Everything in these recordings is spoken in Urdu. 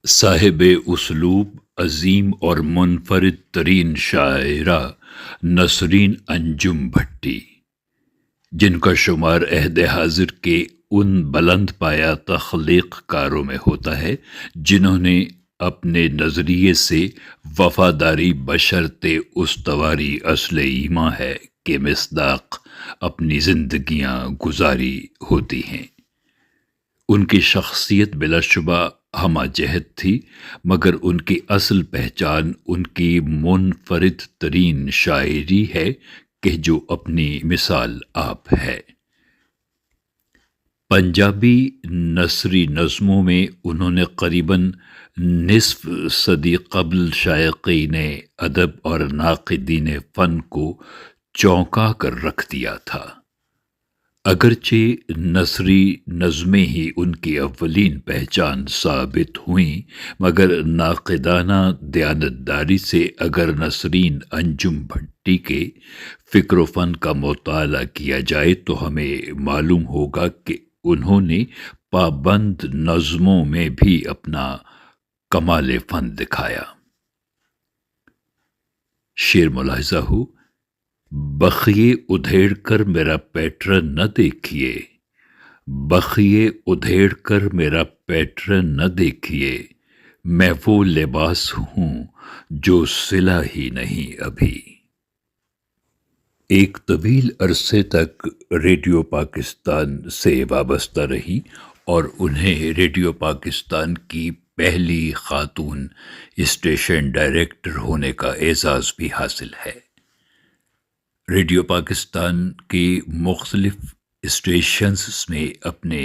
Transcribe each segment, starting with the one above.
صاحب اسلوب عظیم اور منفرد ترین شاعرہ نسرین انجم بھٹی، جن کا شمار عہد حاضر کے ان بلند پایا تخلیق کاروں میں ہوتا ہے جنہوں نے اپنے نظریے سے وفاداری بشرط استواری اصل ایماں ہے کہ مصداق اپنی زندگیاں گزاری ہوتی ہیں۔ ان کی شخصیت بلا شبہ ہمہ جہت تھی، مگر ان کی اصل پہچان ان کی منفرد ترین شاعری ہے کہ جو اپنی مثال آپ ہے۔ پنجابی نثری نظموں میں انہوں نے قریباً نصف صدی قبل شائقین ادب اور ناقدین فن کو چونکا کر رکھ دیا تھا۔ اگرچہ نثری نظمیں ہی ان کی اولین پہچان ثابت ہوئیں، مگر ناقدانہ دیانتداری سے اگر نسرین انجم بھٹی کے فکر و فن کا مطالعہ کیا جائے تو ہمیں معلوم ہوگا کہ انہوں نے پابند نظموں میں بھی اپنا کمال فن دکھایا۔ شعر ملاحظہ ہو: بخیے ادھیڑ کر میرا پیٹرن نہ دیکھیے، بخیے ادھیڑ کر میرا پیٹرن نہ دیکھیے، میں وہ لباس ہوں جو سلا ہی نہیں ابھی۔ ایک طویل عرصے تک ریڈیو پاکستان سے وابستہ رہی اور انہیں ریڈیو پاکستان کی پہلی خاتون اسٹیشن ڈائریکٹر ہونے کا اعزاز بھی حاصل ہے۔ ریڈیو پاکستان کی مختلف اسٹیشنز میں اپنے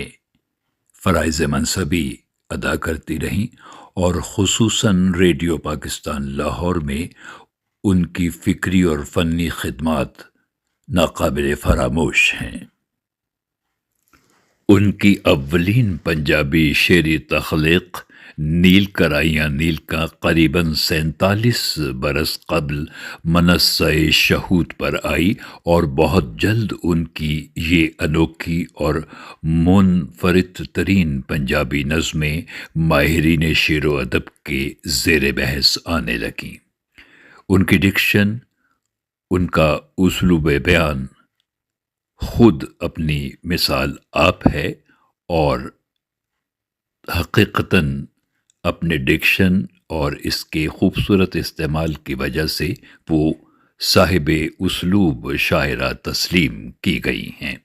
فرائض منصبی ادا کرتی رہیں اور خصوصاً ریڈیو پاکستان لاہور میں ان کی فکری اور فنی خدمات ناقابل فراموش ہیں۔ ان کی اولین پنجابی شعری تخلیق نیل کرائیاں نیل کا قریباً 47 برس قبل منصہ شہود پر آئی اور بہت جلد ان کی یہ انوکھی اور منفرد ترین پنجابی نظمیں ماہرین شعر و ادب کے زیر بحث آنے لگیں۔ ان کی ڈکشن، ان کا اسلوب بیان خود اپنی مثال آپ ہے، اور حقیقتاً اپنے ڈکشن اور اس کے خوبصورت استعمال کی وجہ سے وہ صاحب اسلوب شاعرہ تسلیم کی گئی ہیں۔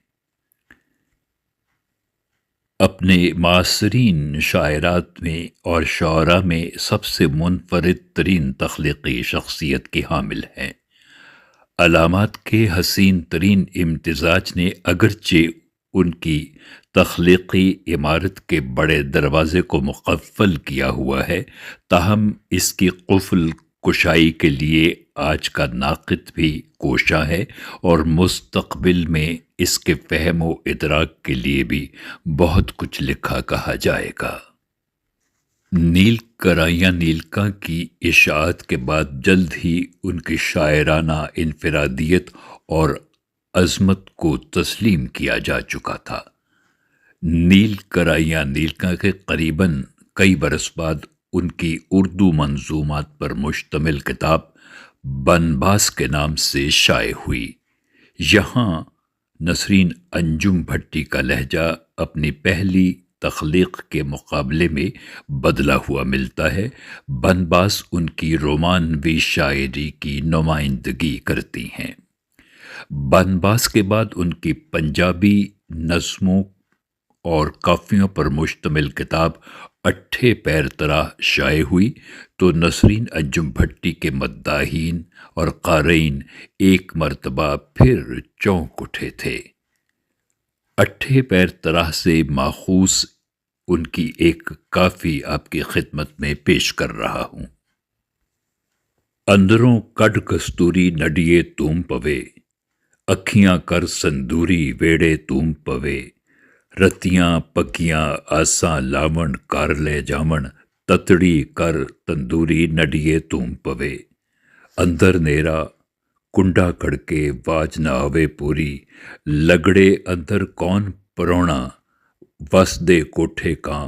اپنے معاصرین شاعرات میں اور شعراء میں سب سے منفرد ترین تخلیقی شخصیت کی حامل ہیں۔ علامات کے حسین ترین امتزاج نے اگرچہ ان کی تخلیقی عمارت کے بڑے دروازے کو مقفل کیا ہوا ہے، تاہم اس کی قفل کشائی کے لیے آج کا ناقد بھی کوشاں ہے اور مستقبل میں اس کے فہم و ادراک کے لیے بھی بہت کچھ لکھا کہا جائے گا۔ نیل کرائیاں نیلکا کی اشاعت کے بعد جلد ہی ان کی شاعرانہ انفرادیت اور عظمت کو تسلیم کیا جا چکا تھا۔ نیل کرائیاں نیلکا کے قریباً کئی برس بعد ان کی اردو منظومات پر مشتمل کتاب بنباس کے نام سے شائع ہوئی۔ یہاں نسرین انجم بھٹی کا لہجہ اپنی پہلی تخلیق کے مقابلے میں بدلا ہوا ملتا ہے۔ بنباس ان کی رومانوی شاعری کی نمائندگی کرتی ہیں۔ بنباس کے بعد ان کی پنجابی نظموں اور قافیوں پر مشتمل کتاب اٹھے پیر طرح شائع ہوئی تو نسرین انجم بھٹی کے مداحین اور قارئین ایک مرتبہ پھر چونک اٹھے تھے۔ اٹھے پیر طرح سے ماخوذ ان کی ایک کافی آپ کی خدمت میں پیش کر رہا ہوں۔ اندروں کڈ کستوری نڈیے توم پوے، اکھیاں کر سندوری ویڑے توم پوے، رتیاں پکیاں آساں لاون کار لے جاون، تتڑی کر تندوری نڈیے توم پوے، اندر نیرا کنڈا کھڑکے واج نہ آوے پوری، لگڑے اندر کون پرونا، وس دے کوٹھے کاں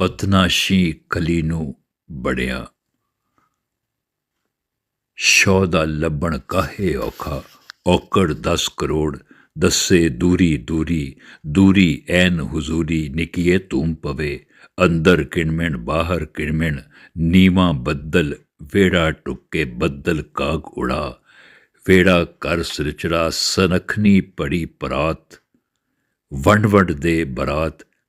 ਪਤਨਾ ਸ਼ੀ ਕਲੀ ਨੂੰ ਬੜਿਆ ਸ਼ੌਦਾ ਲੱਭਣ ਕਾਹੇ ਔਖਾ ਔਕੜ 10 ਕਰੋੜ ਦੱਸੇ ਦੂਰੀ ਦੂਰੀ ਦੂਰੀ ਐਨ ਹੁਜ਼ੂਰੀ ਨਿਕੀਏ ਤੂੰ ਪਵੇ ਅੰਦਰ ਕਿਣਮਣ ਬਾਹਰ ਕਿਣਮਣ ਨੀਵਾਂ ਬੱਦਲ ਵੇੜਾ ਟੁੱਕੇ ਬੱਦਲ ਕਾਗ ਉੜਾ ਵੇੜਾ ਕਰ ਸਿਰਚੜਾ ਸਨਖਨੀ ਪੜੀ ਪਰਾਤ ਵੰਡ ਵੰਡ ਦੇ ਬਰਾਤ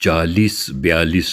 40-42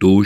2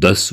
10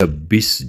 26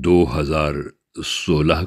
2016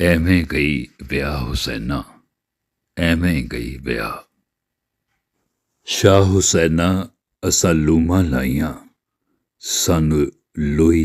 ਐਵੇਂ ਗਈ ਵਿਆਹ ਹੁਸੈਨਾ, ਐਵੇਂ ਗਈ ਵਿਆਹ। ਸ਼ਾਹ ਹੁਸੈਨਾ ਅਸਾਂ ਲੂਮਾਂ ਲਾਈਆਂ, ਸਾਨੂੰ ਲੋਈ